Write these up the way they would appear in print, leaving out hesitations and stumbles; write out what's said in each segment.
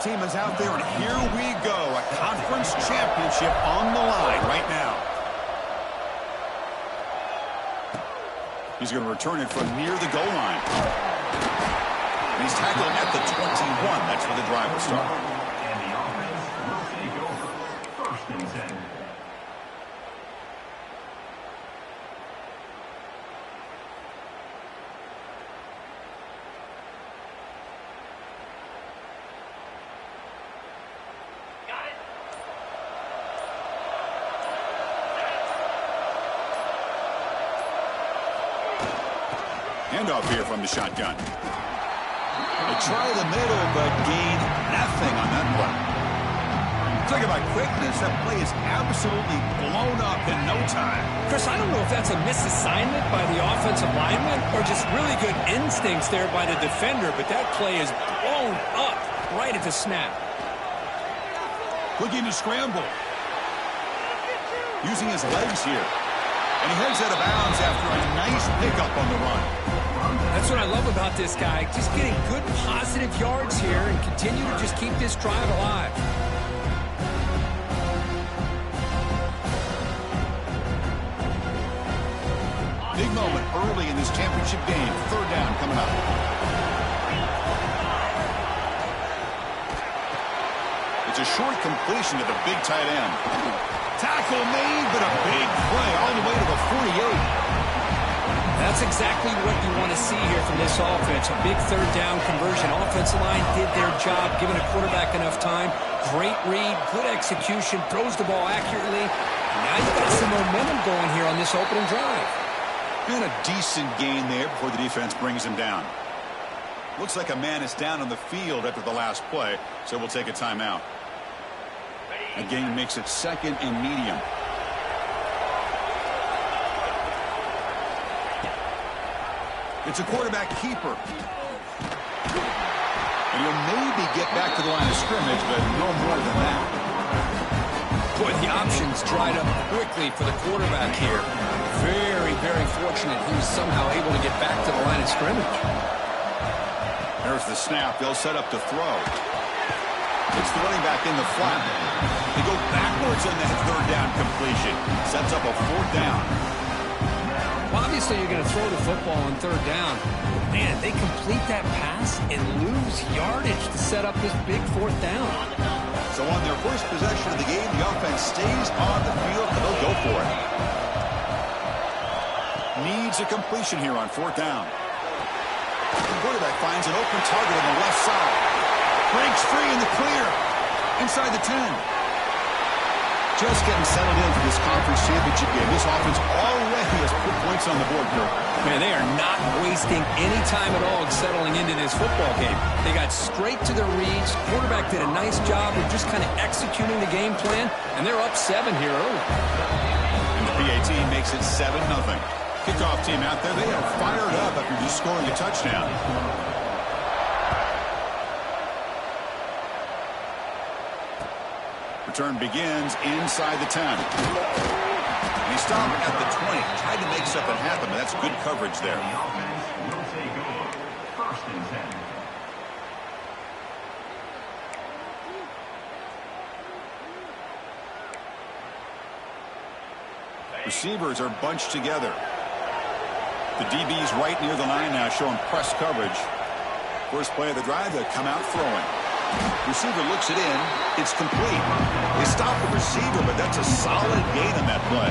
kickoff team is out there, and here we go. A conference championship on the line right now. He's going to return it from near the goal line. And he's tackled at the 21. That's where the drive will start. And the offense will take over first and 10. Handoff here from the shotgun. They try the middle, but gain nothing on that play. Talk about quickness. That play is absolutely blown up in no time. Chris, I don't know if that's a misassignment by the offensive lineman or just really good instincts there by the defender, but that play is blown up right at the snap. Looking to scramble. Using his legs here. And he heads out of bounds after a nice pickup on the run. That's what I love about this guy. Just getting good positive yards here and continue to just keep this drive alive. Big moment early in this championship game. Third down coming up. It's a short completion to the big tight end. Tackle made, but a big play all the way to the 48. That's exactly what you want to see here from this offense. A big third down conversion. Offensive line did their job, giving a quarterback enough time. Great read, good execution, throws the ball accurately. Now you've got some momentum going here on this opening drive. And a decent gain there before the defense brings him down. Looks like a man is down on the field after the last play, so we'll take a timeout. The gain makes it second and medium. It's a quarterback keeper. And he'll maybe get back to the line of scrimmage, but no more than that. Boy, the options dried up quickly for the quarterback here. Very, very fortunate he was somehow able to get back to the line of scrimmage. There's the snap. They'll set up to throw. It's the running back in the flat. They go backwards on that third down completion. Sets up a fourth down. Well, obviously, you're going to throw the football on third down. Man, they complete that pass and lose yardage to set up this big fourth down. So on their first possession of the game, the offense stays on the field, and they'll go for it. Needs a completion here on fourth down. The quarterback finds an open target on the left side. Breaks free in the clear. Inside the 10. Just getting settled in for this conference championship game. This offense already has put points on the board, Kirk. Man, they are not wasting any time at all settling into this football game. They got straight to their reads. Quarterback did a nice job of just kind of executing the game plan, and they're up 7 here early. And the PAT makes it 7-0. Kickoff team out there, they are fired up after just scoring a touchdown. Return begins inside the 10. And he stopped at the 20. Tried to make something happen, but that's good coverage there. The offense will take over first and 10. Receivers are bunched together. The DB's right near the line now, showing press coverage. First play of the drive, they come out throwing. Receiver looks it in. It's complete. They stop the receiver, but that's a solid gain on that play.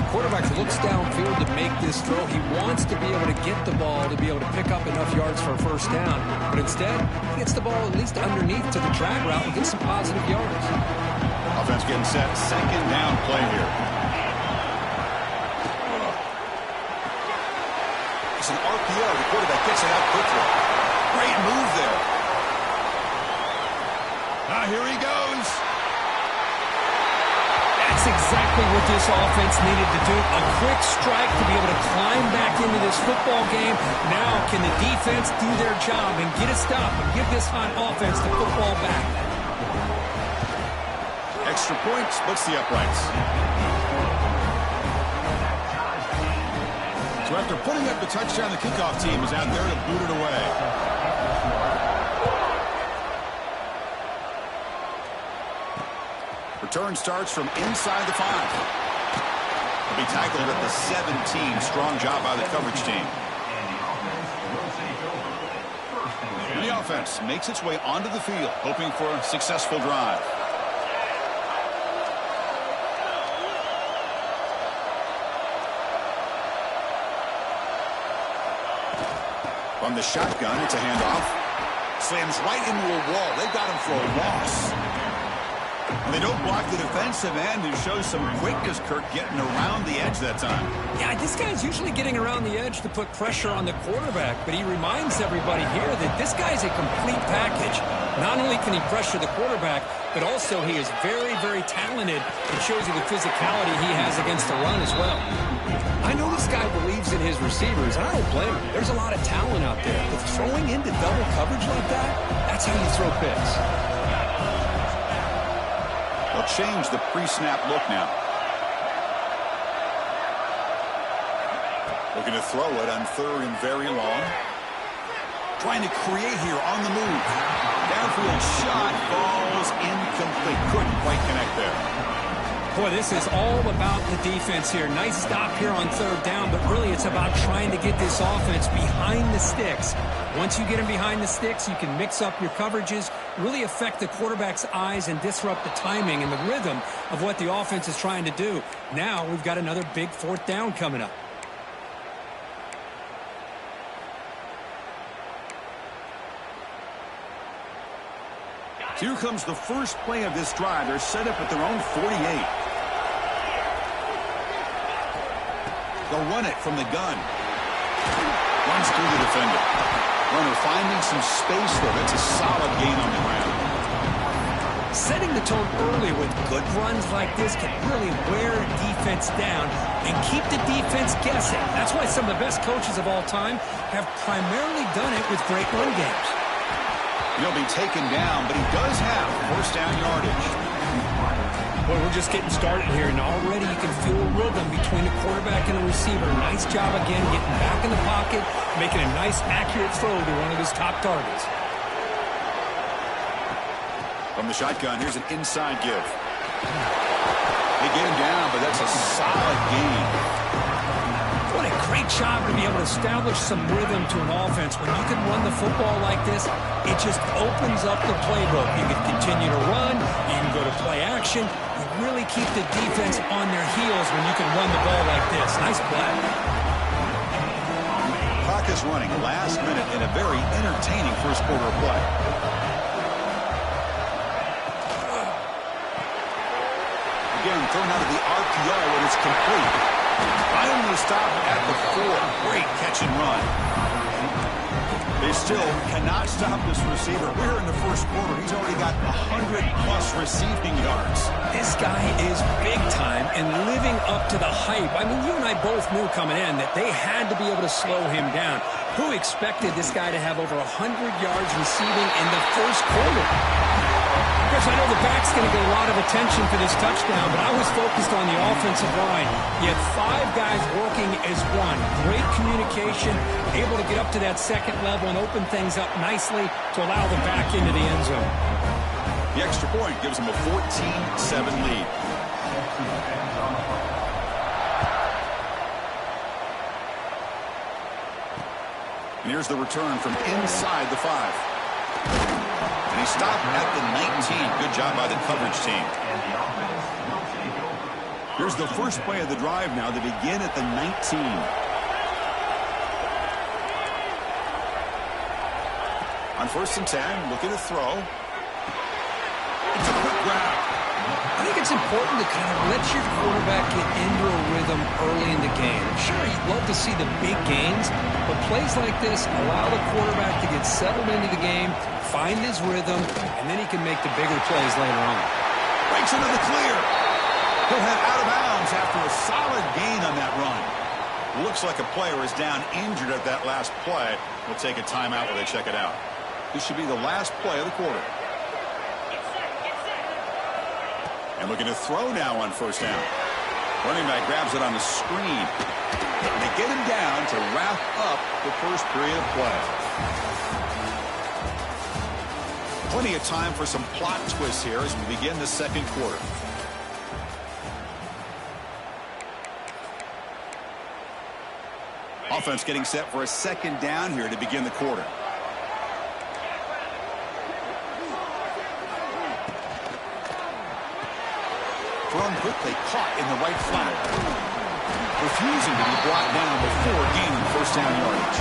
Quarterback looks downfield to make this throw. He wants to be able to get the ball to be able to pick up enough yards for a first down. But instead, he gets the ball at least underneath to the drag route and gets some positive yards. Offense getting set. Second down play here. It's an RPO. The quarterback gets it out quickly. Great move there. Now here he goes. That's exactly what this offense needed to do. A quick strike to be able to climb back into this football game. Now can the defense do their job and get a stop and give this hot offense the football back? Extra point splits the uprights. So after putting up the touchdown, the kickoff team is out there to boot it away. Return starts from inside the 5. He'll be tackled at the 17. Strong job by the coverage team. And the offense makes its way onto the field, hoping for a successful drive. From the shotgun, it's a handoff. Slams right into a wall. They've got him for a loss. And they don't block the defensive end, who shows some quickness, Kirk, getting around the edge that time. Yeah, this guy's usually getting around the edge to put pressure on the quarterback, but he reminds everybody here that this guy's a complete package. Not only can he pressure the quarterback, but also he is very, very talented. It shows you the physicality he has against the run as well. I know this guy believes in his receivers, and I don't blame him. There's a lot of talent out there, but throwing into double coverage like that, that's how you throw picks. They'll change the pre-snap look now. Looking to throw it on 3rd and very long. Trying to create here on the move. Downfield shot falls incomplete. Couldn't quite connect there. Boy, this is all about the defense here. Nice stop here on 3rd down, but really it's about trying to get this offense behind the sticks. Once you get them behind the sticks, you can mix up your coverages, really affect the quarterback's eyes and disrupt the timing and the rhythm of what the offense is trying to do. Now we've got another big 4th down coming up. Here comes the first play of this drive. They're set up at their own 48. They'll run it from the gun. Runs through the defender. Runner finding some space there. That's a solid gain on the ground. Setting the tone early with good runs like this can really wear a defense down and keep the defense guessing. That's why some of the best coaches of all time have primarily done it with great run games. He'll be taken down, but he does have 1st down yardage. Boy, we're just getting started here, and already you can feel a rhythm between the quarterback and the receiver. Nice job again getting back in the pocket, making a nice, accurate throw to one of his top targets. From the shotgun, here's an inside give. They get him down, but that's a solid gain. What a great job to be able to establish some rhythm to an offense. When you can run the football like this, it just opens up the playbook. You can continue to run. You can go to play action. You really keep the defense on their heels when you can run the ball like this. Nice play. Clock is running last minute in a very entertaining first quarter of play. Again, thrown out of the RPO, and it's complete. Finally stopped at the 4. Great catch and run. They still cannot stop this receiver. We're in the first quarter. He's already got 100-plus receiving yards. This guy is big time and living up to the hype. I mean, you and I both knew coming in that they had to be able to slow him down. Who expected this guy to have over 100 yards receiving in the first quarter? Chris, I know the back's going to get a lot of attention for this touchdown, but I was focused on the offensive line. You had 5 guys working as one. Great communication, able to get up to that 2nd level and open things up nicely to allow the back into the end zone. The extra point gives them a 14-7 lead. And here's the return from inside the 5. And he stopped at the 19. Good job by the coverage team. Here's the first play of the drive now. They begin at the 19. On 1st and 10, looking to throw. It's a quick grab. I think it's important to kind of let your quarterback get into a rhythm early in the game. Sure, you'd love to see the big gains, but plays like this allow the quarterback to get settled into the game, find his rhythm, and then he can make the bigger plays later on. Breaks into the clear. He'll head out of bounds after a solid gain on that run. Looks like a player is down injured at that last play. We'll take a timeout while they check it out. This should be the last play of the quarter. And looking to throw now on 1st down. Running back grabs it on the screen. And they get him down to wrap up the first period of play. Plenty of time for some plot twists here as we begin the 2nd quarter. offense getting set for a second down here to begin the quarter. Thrown quickly, caught in the right flat. Refusing to be brought down before gaining first down yardage.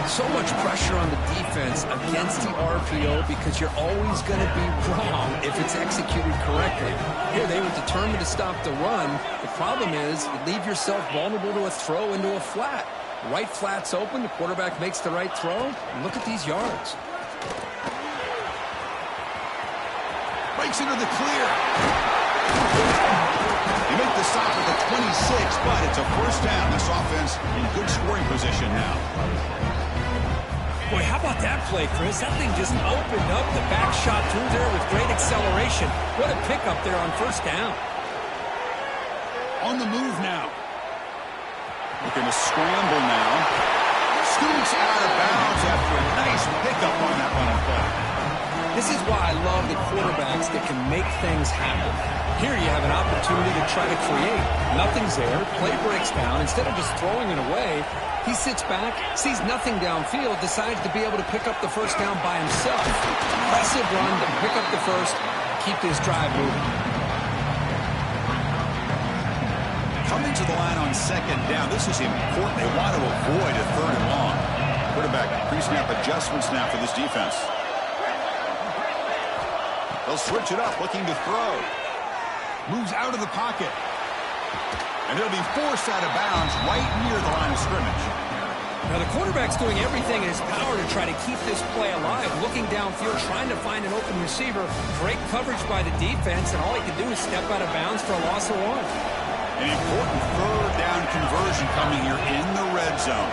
So much pressure on the defense against the RPO because you're always going to be wrong if it's executed correctly. Here, they were determined to stop the run. The problem is you leave yourself vulnerable to a throw into a flat. Right flat's open, the quarterback makes the right throw, and look at these yards. Breaks into the clear. They make the stop at the 26, but it's a first down. This offense in good scoring position now. Boy, how about that play, Chris? That thing just opened up. The back shot through there with great acceleration. What a pickup there on first down. On the move now. Looking to scramble now. Scoots out of bounds after a nice pickup on that running play. This is why I love the quarterbacks that can make things happen. Here you have an opportunity to try to create. Nothing's there. Play breaks down. Instead of just throwing it away, he sits back, sees nothing downfield, decides to be able to pick up the first down by himself. Impressive run to pick up the first, keep this drive moving. Coming to the line on second down. This is important. They want to avoid a third and long. Quarterback pre-snap adjustments now for this defense. They'll switch it up, looking to throw. Moves out of the pocket. And he'll be forced out of bounds right near the line of scrimmage. Now the quarterback's doing everything in his power to try to keep this play alive. Looking downfield, trying to find an open receiver. Great coverage by the defense, and all he can do is step out of bounds for a loss of one. An important third down conversion coming here in the red zone.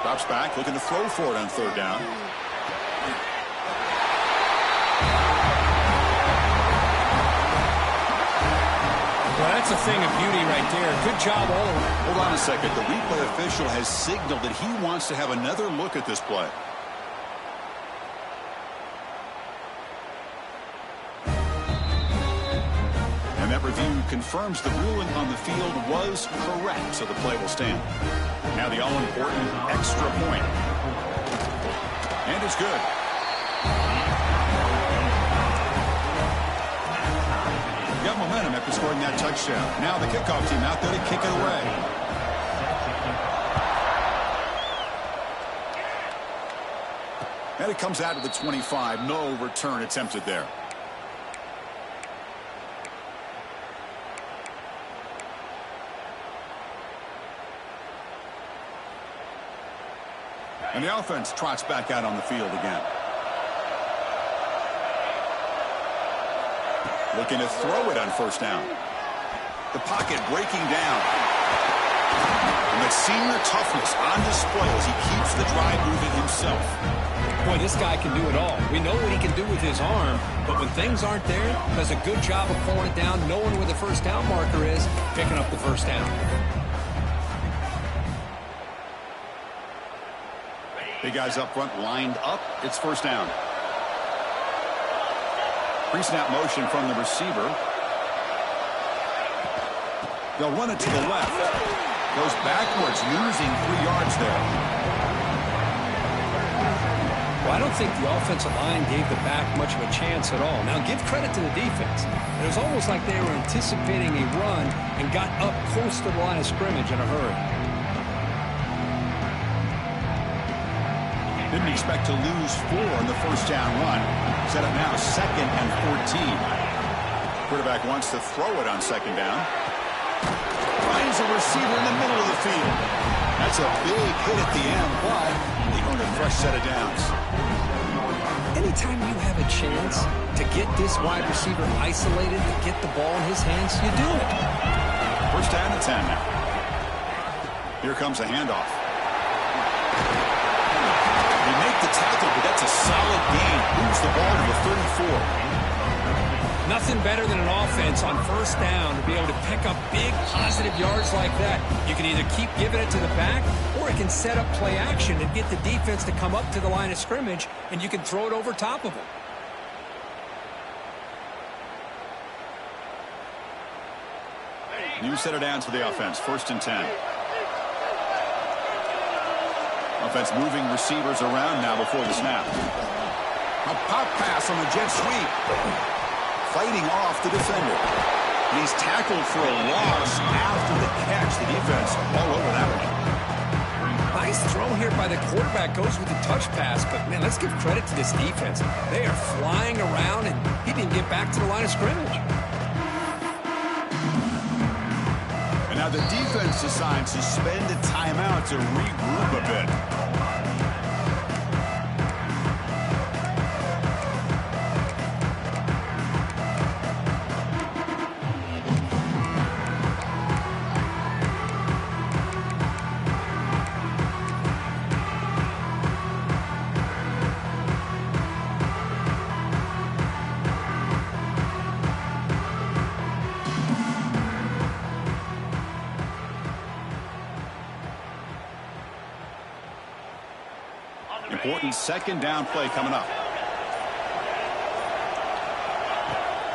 Drops back, looking to throw for it on third down. Well, that's a thing of beauty right there. Good job all around. Hold on a second. The replay official has signaled that he wants to have another look at this play. And that review confirms the ruling on the field was correct, so the play will stand. Now the all-important extra point. And it's good. Got momentum after scoring that touchdown. Now the kickoff team out there to kick it away. And it comes out to the 25. No return attempted there. And the offense trots back out on the field again. Looking to throw it on first down. The pocket breaking down. And that senior toughness on display as he keeps the drive moving himself. Boy, this guy can do it all. We know what he can do with his arm, but when things aren't there, does a good job of pulling it down, knowing where the first down marker is, picking up the first down. Big guys up front lined up. It's first down. Pre-snap motion from the receiver. They'll run it to the left. Goes backwards, losing 3 yards there. Well, I don't think the offensive line gave the back much of a chance at all. Now, give credit to the defense. It was almost like they were anticipating a run and got up close to the line of scrimmage in a hurry. Didn't expect to lose 4 on the first down run. Set up now 2nd and 14. Quarterback wants to throw it on second down. Finds a receiver in the middle of the field. That's a big hit at the end, but they earn a fresh set of downs. Anytime you have a chance to get this wide receiver isolated, to get the ball in his hands, you do it. First down and 10 now. Here comes a handoff. They make the tackle, but that's a solid gain. Moves the ball to the 34. Nothing better than an offense on first down to be able to pick up big positive yards like that. You can either keep giving it to the back, or it can set up play action and get the defense to come up to the line of scrimmage, and you can throw it over top of them. New set of downs for the offense. 1st and 10. Offense moving receivers around now before the snap. A pop pass on the jet sweep. Fighting off the defender. And he's tackled for a loss after the catch. The defense all over that one. Nice throw here by the quarterback. Goes with the touch pass. But, man, let's give credit to this defense. They are flying around, and he didn't get back to the line of scrimmage. And now the defense decides to spend a timeout to regroup a bit. Important 2nd down play coming up.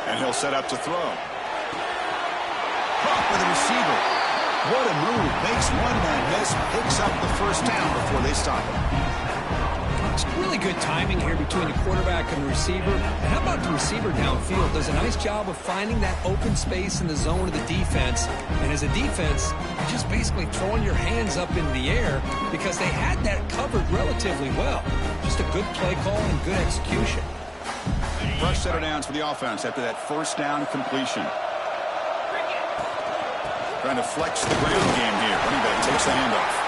And he'll set up to throw. Caught by the receiver. What a move. Makes one man miss. Picks up the 1st down before they stop him. It's really good timing here between the quarterback and the receiver. And how about the receiver downfield? Does a nice job of finding that open space in the zone of the defense. And as a defense, you're just basically throwing your hands up in the air because they had that covered relatively well. Just a good play call and good execution. Fresh set of downs for the offense after that 1st down completion. Trying to flex the ground game here. Running back takes the handoff.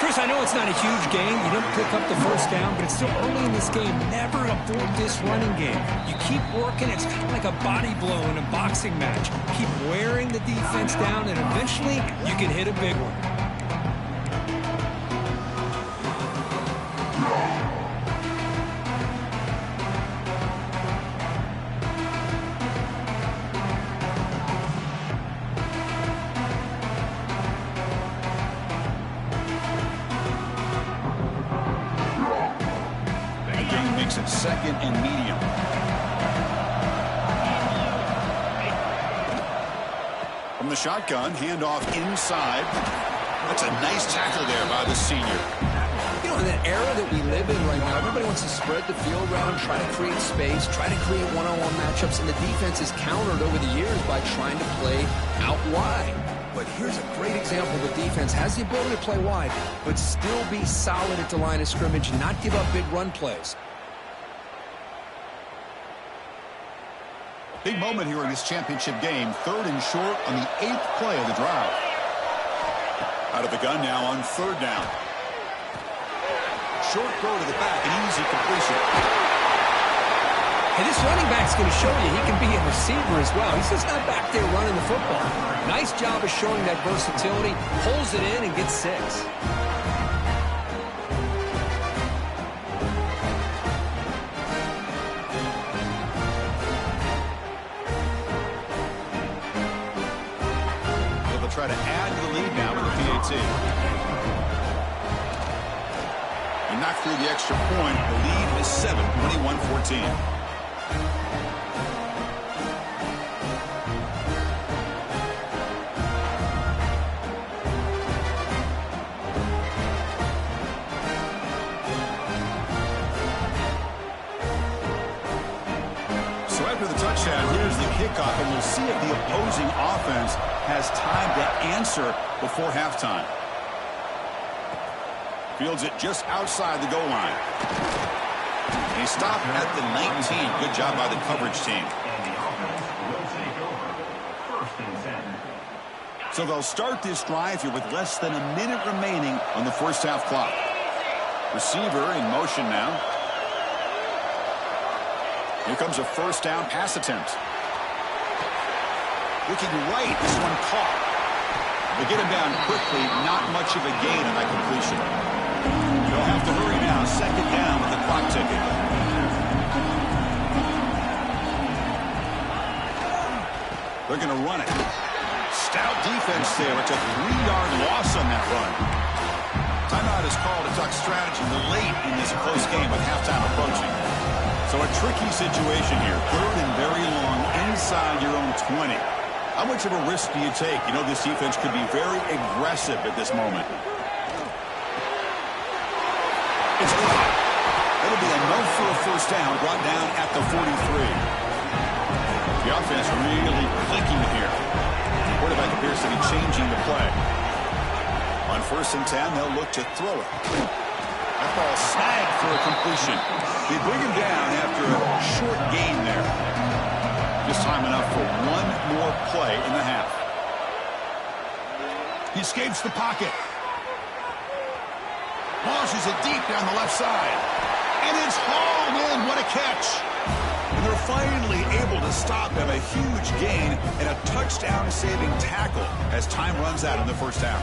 Chris, I know it's not a huge game. You didn't pick up the 1st down, but it's still early in this game. Never abort this running game. You keep working. It's kind of like a body blow in a boxing match. Keep wearing the defense down, and eventually you can hit a big one. Makes it 2nd and medium. From the shotgun, handoff inside. That's a nice tackle there by the senior. You know, in that era that we live in right now, everybody wants to spread the field around, try to create space, try to create one-on-one matchups, and the defense is countered over the years by trying to play out wide. But here's a great example. The defense has the ability to play wide, but still be solid at the line of scrimmage and not give up big run plays. Big moment here in this championship game. 3rd and short on the 8th play of the drive. Out of the gun now on 3rd down. Short throw to the back, an easy completion. And this running back's going to show you he can be a receiver as well. He's just not back there running the football. Nice job of showing that versatility. Pulls it in and gets 6. Try to add to the lead now with the PAT. And knock through the extra point. The lead is 7, 21-14. So after the touchdown, here's the kickoff, and we'll see if the opposing offense has time to answer before halftime. Fields it just outside the goal line. And he stopped at the 19. Good job by the coverage team. And the offense will take over. 1st and 10. So they'll start this drive here with less than a minute remaining on the 1st half clock. Receiver in motion now. Here comes a 1st down pass attempt. Looking right, this one caught. They get him down quickly, not much of a gain on that completion. They'll have to hurry now, 2nd down with the clock ticking. They're going to run it. Stout defense there. It's a 3-yard loss on that run. Timeout is called to talk strategy late in this close game with halftime approaching. So a tricky situation here. 3rd and very long inside your own 20. How much of a risk do you take? You know, this defense could be very aggressive at this moment. It's caught. It'll be enough for a first down, brought down at the 43. The offense really clicking here. Quarterback appears to be changing the play. On 1st and 10, they'll look to throw it. That ball snagged for a completion. They bring him down after a short gain there. Just time enough for one more play in the half. He escapes the pocket. Launches it deep down the left side. And it's hauled in. What a catch. And they're finally able to stop him. A huge gain and a touchdown-saving tackle as time runs out in the first half.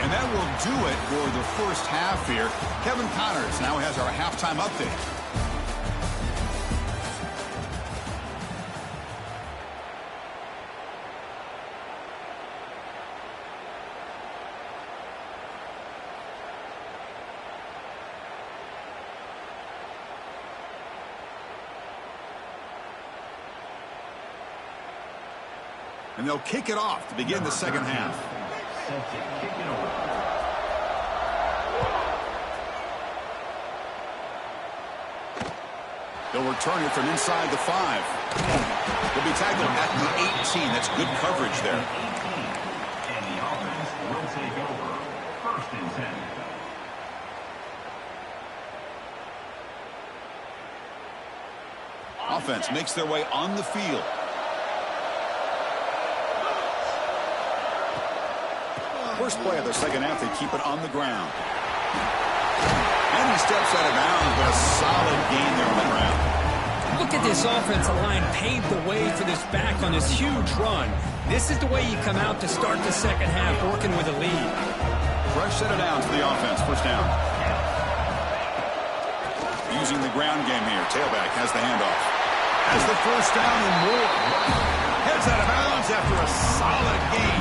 And that will do it for the first half here. Kevin Connors now has our halftime update. And they'll kick it off to begin the second half. They'll return it from inside the 5. They'll be tackled at the 18. That's good coverage there. And the offense will take over. 1st and 10. Offense makes their way on the field. First play of the second half, they keep it on the ground. And he steps out of bounds, but a solid gain there on the ground. Look at this offensive line paved the way for this back on this huge run. This is the way you come out to start the second half, working with a lead. Fresh set of downs for the offense. First down. Using the ground game here. Tailback has the handoff. Has the first down and more. Heads out of bounds after a solid gain.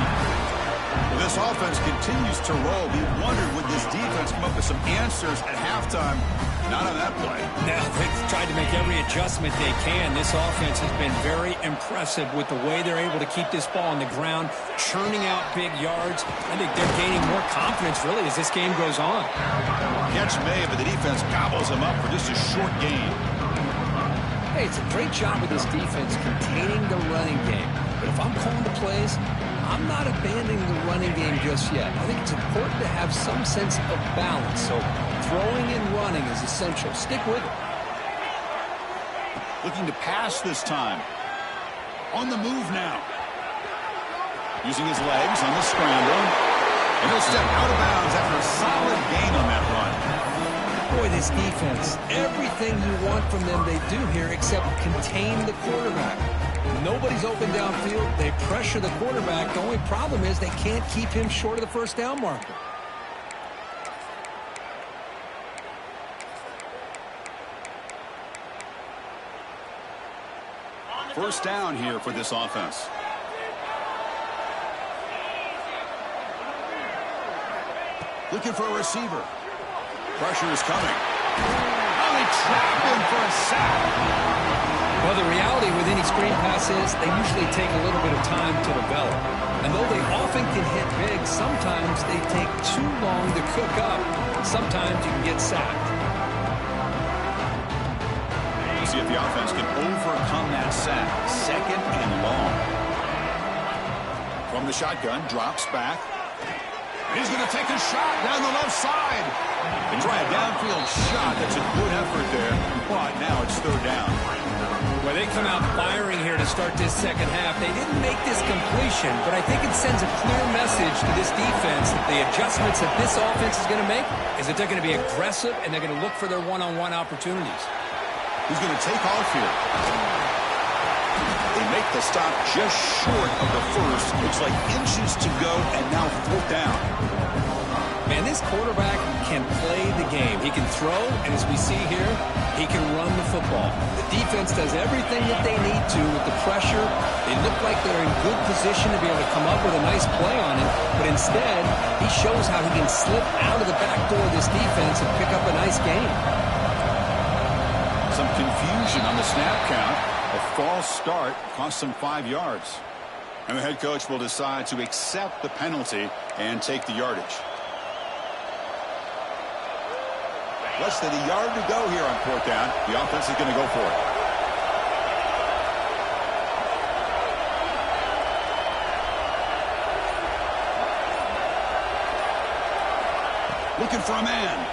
This offense continues to roll. We wondered, would this defense come up with some answers at halftime? Not on that play. Now, they've tried to make every adjustment they can. This offense has been very impressive with the way they're able to keep this ball on the ground, churning out big yards. I think they're gaining more confidence, really, as this game goes on. Catch made, but the defense gobbles them up for just a short gain. Hey, it's a great job with this defense containing the running game. But if I'm calling the plays, I'm not abandoning the running game just yet. I think it's important to have some sense of balance. So throwing and running is essential. Stick with it. Looking to pass this time. On the move now. Using his legs on the scramble. And he'll step out of bounds after a solid gain on that run. Boy, this defense, everything you want from them they do here except contain the quarterback. Nobody's open downfield. They pressure the quarterback. The only problem is they can't keep him short of the first down marker. First down here for this offense. Looking for a receiver. Pressure is coming. Oh, they trap him for a sack. Well, the reality with any screen pass is they usually take a little bit of time to develop. And though they often can hit big, sometimes they take too long to cook up. Sometimes you can get sacked. We'll see if the offense can overcome that sack. 2nd and long. From the shotgun, drops back. He's going to take a shot down the left side. They try a downfield shot. That's a good effort there. But now it's 3rd down. Well, they come out firing here to start this second half. They didn't make this completion, but I think it sends a clear message to this defense that the adjustments that this offense is going to make is that they're going to be aggressive and they're going to look for their one-on-one opportunities. He's going to take off here. They make the stop just short of the first. Looks like inches to go, and now 4th down. Man, This quarterback can play the game. He can throw, and as we see here, he can run the football. The defense does everything that they need to with the pressure. They look like they're in good position to be able to come up with a nice play on it, but instead, he shows how he can slip out of the back door of this defense and pick up a nice gain. Some confusion on the snap count. A false start cost them 5 yards. And the head coach will decide to accept the penalty and take the yardage. Less than a yard to go here on 4th down. The offense is going to go for it. Looking for a man.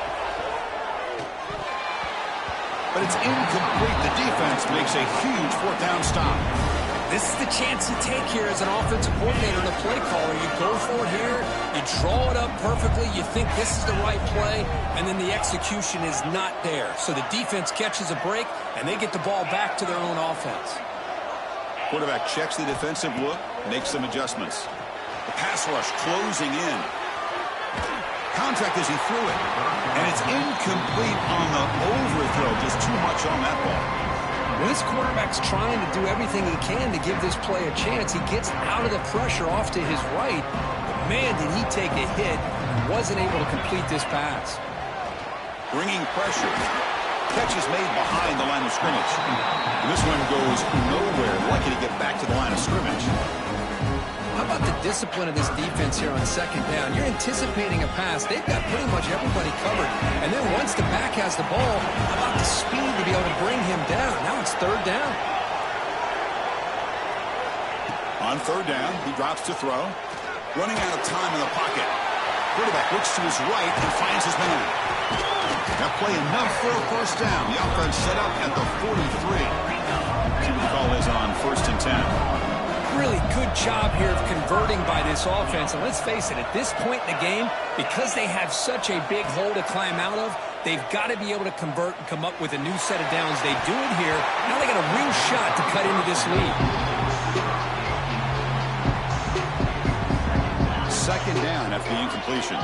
But it's incomplete. The defense makes a huge 4th down stop. This is the chance you take here as an offensive coordinator and a play caller. You go for it here, you draw it up perfectly, you think this is the right play, and then the execution is not there. So the defense catches a break, and they get the ball back to their own offense. Quarterback checks the defensive look, makes some adjustments. The pass rush closing in. Contact as he threw it. And it's incomplete on the overthrow. Just too much on that ball. When this quarterback's trying to do everything he can to give this play a chance, he gets out of the pressure off to his right. But man, did he take a hit and wasn't able to complete this pass. Bringing pressure. Catch is made behind the line of scrimmage. And this one goes nowhere. Lucky to get back to the line of scrimmage. How about the discipline of this defense here on 2nd down? You're anticipating a pass. They've got pretty much everybody covered. And then once the back has the ball, how about the speed to be able to bring him down? Now it's 3rd down. On 3rd down, he drops to throw. Running out of time in the pocket. Quarterback looks to his right and finds his man. That play enough for a 1st down. The offense set up at the 43. See what the call is on 1st and 10. Really good job here of converting by this offense. And let's face it, at this point in the game, because they have such a big hole to climb out of, they've got to be able to convert and come up with a new set of downs. They do it here. Now they got a real shot to cut into this lead. 2nd down after the incompletion.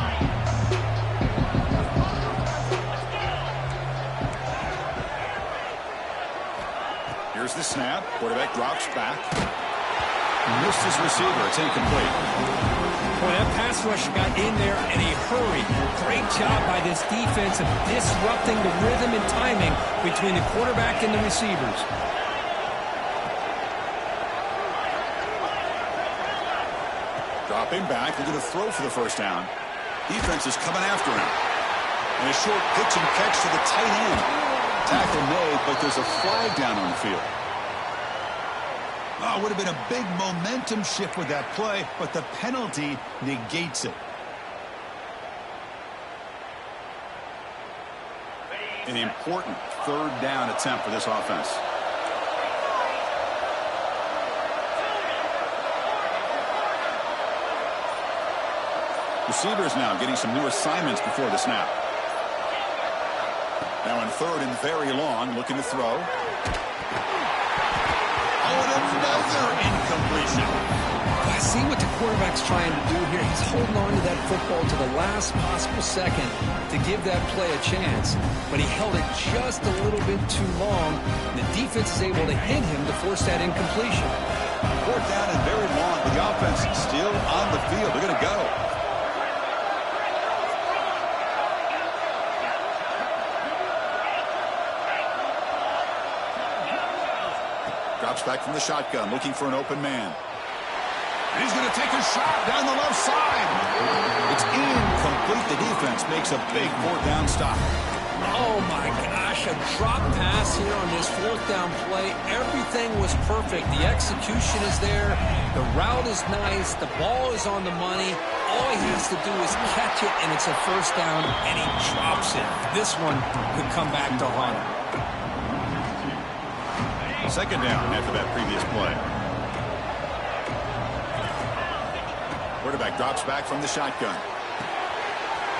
Here's the snap. Quarterback drops back. Missed his receiver. It's incomplete. Boy, that pass rush got in there in a hurry. Great job by this defense of disrupting the rhythm and timing between the quarterback and the receivers. Dropping back. They're going to throw for the 1st down. Defense is coming after him. And a short pitch and catch to the tight end. Tackle made, but there's a flag down on the field. Oh, would have been a big momentum shift with that play, but the penalty negates it. An important 3rd down attempt for this offense. Receivers now getting some new assignments before the snap. Now in 3rd and very long, looking to throw. Oh, and another incompletion. I see what the quarterback's trying to do here. He's holding on to that football to the last possible second to give that play a chance. But he held it just a little bit too long. The defense is able to hit him to force that incompletion. 4th down and very long, but the offense still on the field. They're going to go. Drops back from the shotgun, looking for an open man. And he's going to take a shot down the left side. It's incomplete. The defense makes a big 4th down stop. Oh, my gosh, a drop pass here on this 4th down play. Everything was perfect. The execution is there. The route is nice. The ball is on the money. All he has to do is catch it, and it's a 1st down, and he drops it. This one could come back to haunt him. 2nd down after that previous play. Quarterback drops back from the shotgun.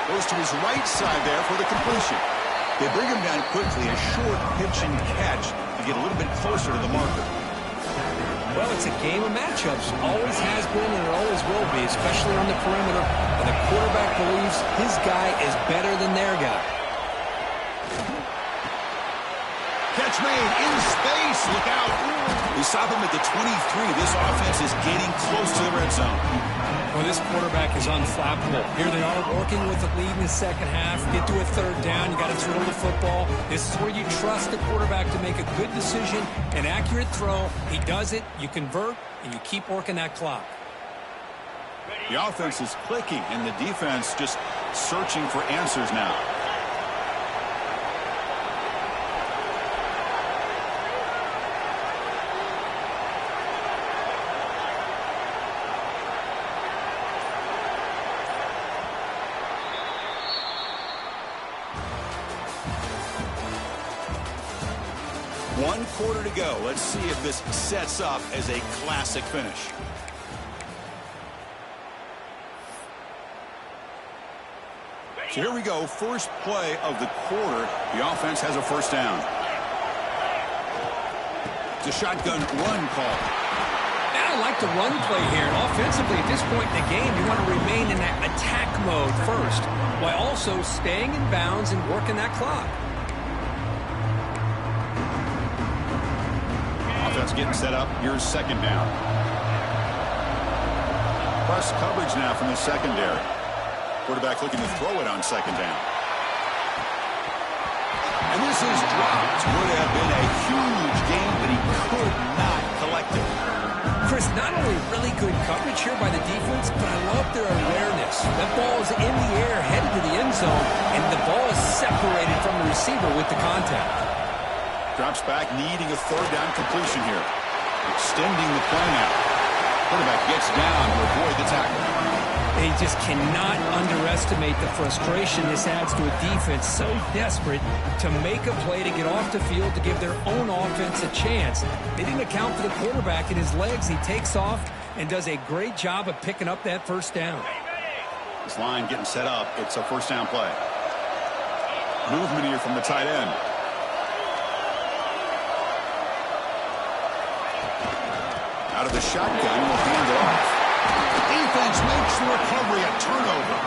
Goes to his right side there for the completion. They bring him down quickly. A short pitch and catch to get a little bit closer to the marker. Well, it's a game of matchups. Always has been and it always will be, especially on the perimeter. And the quarterback believes his guy is better than their guy. Catch made in space. Look out. We stop him at the 23. This offense is getting close to the red zone. Well, this quarterback is unflappable. Here they are working with the lead in the second half. Get to a third down. You got to throw the football. This is where you trust the quarterback to make a good decision, an accurate throw. He does it. You convert, and you keep working that clock. The offense is clicking, and the defense just searching for answers now. One quarter to go. Let's see if this sets up as a classic finish. So here we go. First play of the quarter. The offense has a first down. It's a shotgun run call. I like the run play here. And offensively, at this point in the game, you want to remain in that attack mode first, while also staying in bounds and working that clock. Offense getting set up. Here's second down. Press coverage now from the secondary. Quarterback looking to throw it on second down. And this is dropped. Would have been a huge gain, but he could not collect it. Chris, not only really good coverage here by the defense, but I love their awareness. That ball is in the air, headed to the end zone, and the ball is separated from the receiver with the contact. Drops back, needing a third down completion here. Extending the play now. Quarterback gets down to avoid the tackle. They just cannot underestimate the frustration this adds to a defense so desperate to make a play to get off the field to give their own offense a chance. They didn't account for the quarterback and his legs. He takes off and does a great job of picking up that first down. This line getting set up. It's a first down play. Movement here from the tight end. Out of the shotgun, will hand it off. Defense makes the recovery, a turnover.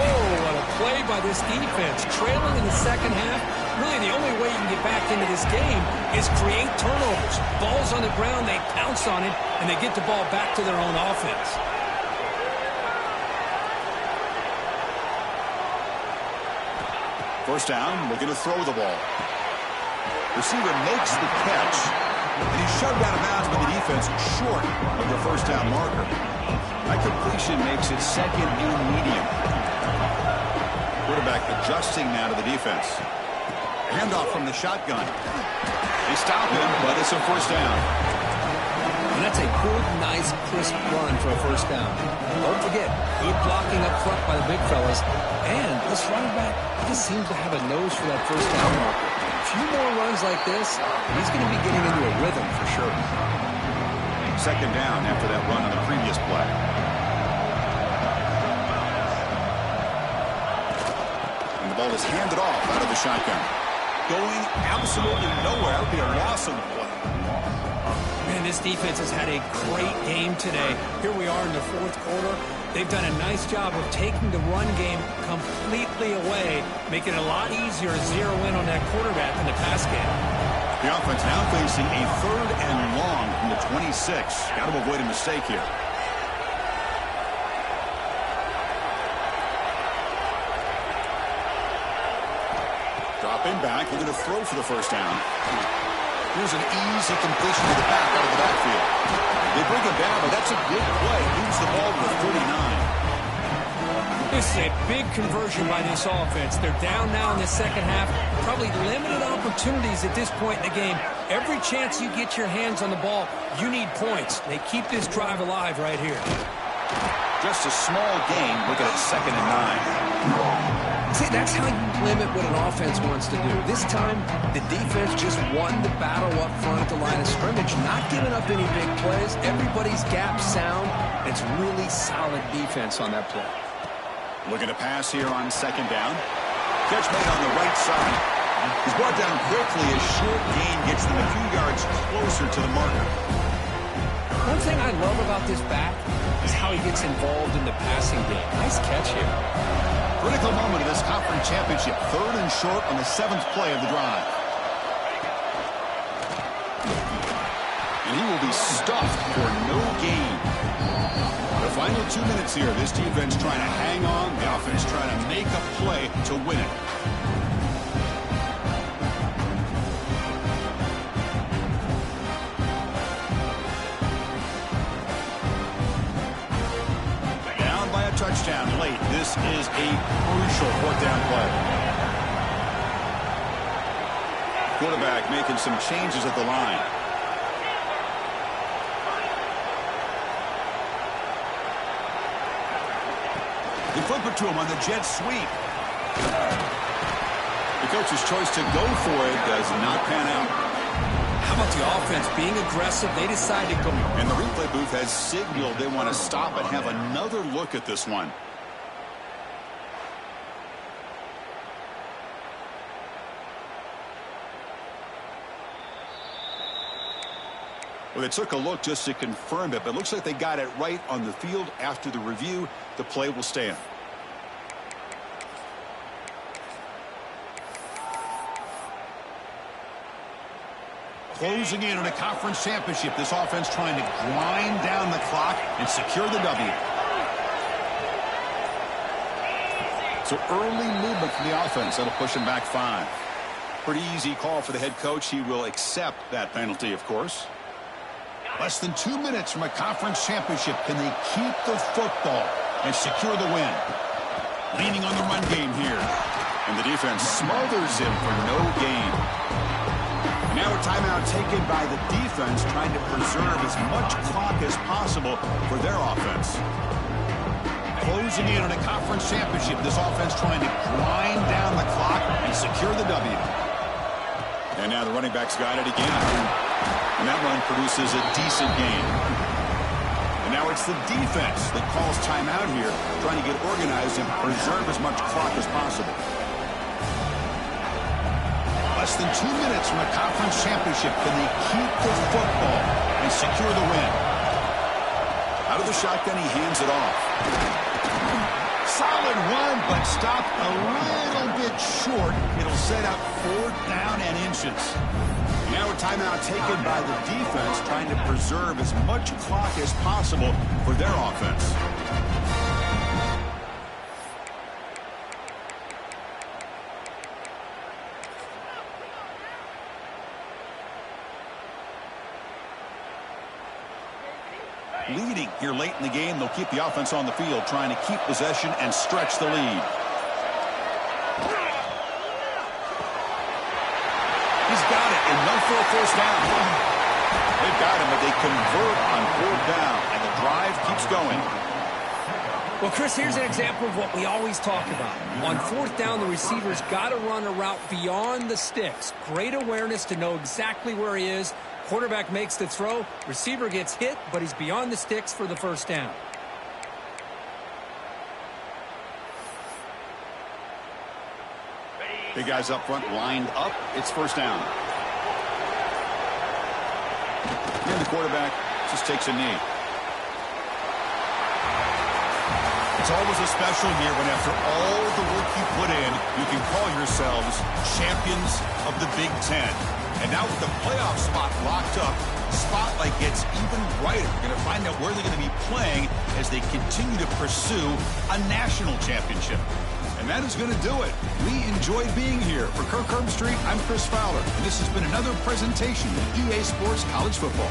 Oh, what a play by this defense. Trailing in the second half, really the only way you can get back into this game is create turnovers. Ball's on the ground, they pounce on it, and they get the ball back to their own offense. First down, looking to throw the ball. Receiver makes the catch, and he's shoved out of bounds by the defense short of the first down marker. That completion makes it second and medium. Quarterback adjusting now to the defense. Handoff from the shotgun. They stop him, but it's a first down. And that's a good, nice, crisp run for a first down. Don't forget, good blocking up front by the big fellas. And this running back just seems to have a nose for that first down marker. A few more runs like this, he's going to be getting into a rhythm for sure. Second down after that run on the previous play. And the ball is handed off out of the shotgun. Going absolutely nowhere. That would be a loss on the play. Man, this defense has had a great game today. Here we are in the fourth quarter. They've done a nice job of taking the run game completely away, making it a lot easier to zero in on that quarterback in the pass game. The offense now facing a third and long from the 26. Got to avoid a mistake here. Dropping back, looking to throw for the first down. Here's an easy completion to the back out of the backfield. They bring him down, but that's a good play. Moves the ball to the 39. This is a big conversion by this offense. They're down now in the second half. Probably limited opportunities at this point in the game. Every chance you get your hands on the ball, you need points. They keep this drive alive right here. Just a small gain. Looking at second and 9. See, that's how you limit what an offense wants to do. This time, the defense just won the battle up front at the line of scrimmage, not giving up any big plays. Everybody's gap sound. It's really solid defense on that play. Looking to pass here on second down. Catch made on the right side. He's brought down quickly as short gain gets them a few yards closer to the marker. One thing I love about this back is how he gets involved in the passing game. Nice catch here. Critical moment of this conference championship. 3rd and short on the 7th play of the drive. And he will be stuffed for no gain. The final 2 minutes here. This defense trying to hang on. The offense trying to make a play to win it. Down by a touchdown late. This is a crucial 4th down play. Quarterback making some changes at the line. They flip it to him on the jet sweep. The coach's choice to go for it does not pan out. How about the offense being aggressive? They decide to go. And the replay booth has signaled they want to stop and have another look at this one. Well, they took a look just to confirm it, but it looks like they got it right on the field. After the review, the play will stand. Closing in on a conference championship, this offense trying to grind down the clock and secure the W. So early movement from the offense. That'll push him back 5. Pretty easy call for the head coach. He will accept that penalty, of course. Less than 2 minutes from a conference championship. Can they keep the football and secure the win? Leaning on the run game here. And the defense smothers him for no gain. Now a timeout taken by the defense, trying to preserve as much clock as possible for their offense. Closing in on a conference championship, this offense trying to grind down the clock and secure the W. And now the running back's got it again. And that run produces a decent gain. And now it's the defense that calls timeout here, trying to get organized and preserve as much clock as possible. Less than 2 minutes from a conference championship. Can they keep the football and secure the win? Out of the shotgun, he hands it off. Solid run, but stopped a little bit short. It'll set up 4th down and inches. Now a timeout taken by the defense, trying to preserve as much clock as possible for their offense. Leading here late in the game, they'll keep the offense on the field, trying to keep possession and stretch the lead. He's got it, enough for a 1st down. They've got him, but they convert on 4th down, and the drive keeps going. Well, Chris, here's an example of what we always talk about. On 4th down, the receiver's got to run a route beyond the sticks. Great awareness to know exactly where he is. Quarterback makes the throw. Receiver gets hit, but he's beyond the sticks for the 1st down. Big guys up front lined up. It's 1st down. And the quarterback just takes a knee. It's always a special year when after all the work you put in, you can call yourselves champions of the Big Ten. And now with the playoff spot locked up, the spotlight gets even brighter. We're going to find out where they're going to be playing as they continue to pursue a national championship. And that is going to do it. We enjoyed being here. For Kirk Herbstreit, I'm Chris Fowler. And this has been another presentation of EA Sports College Football.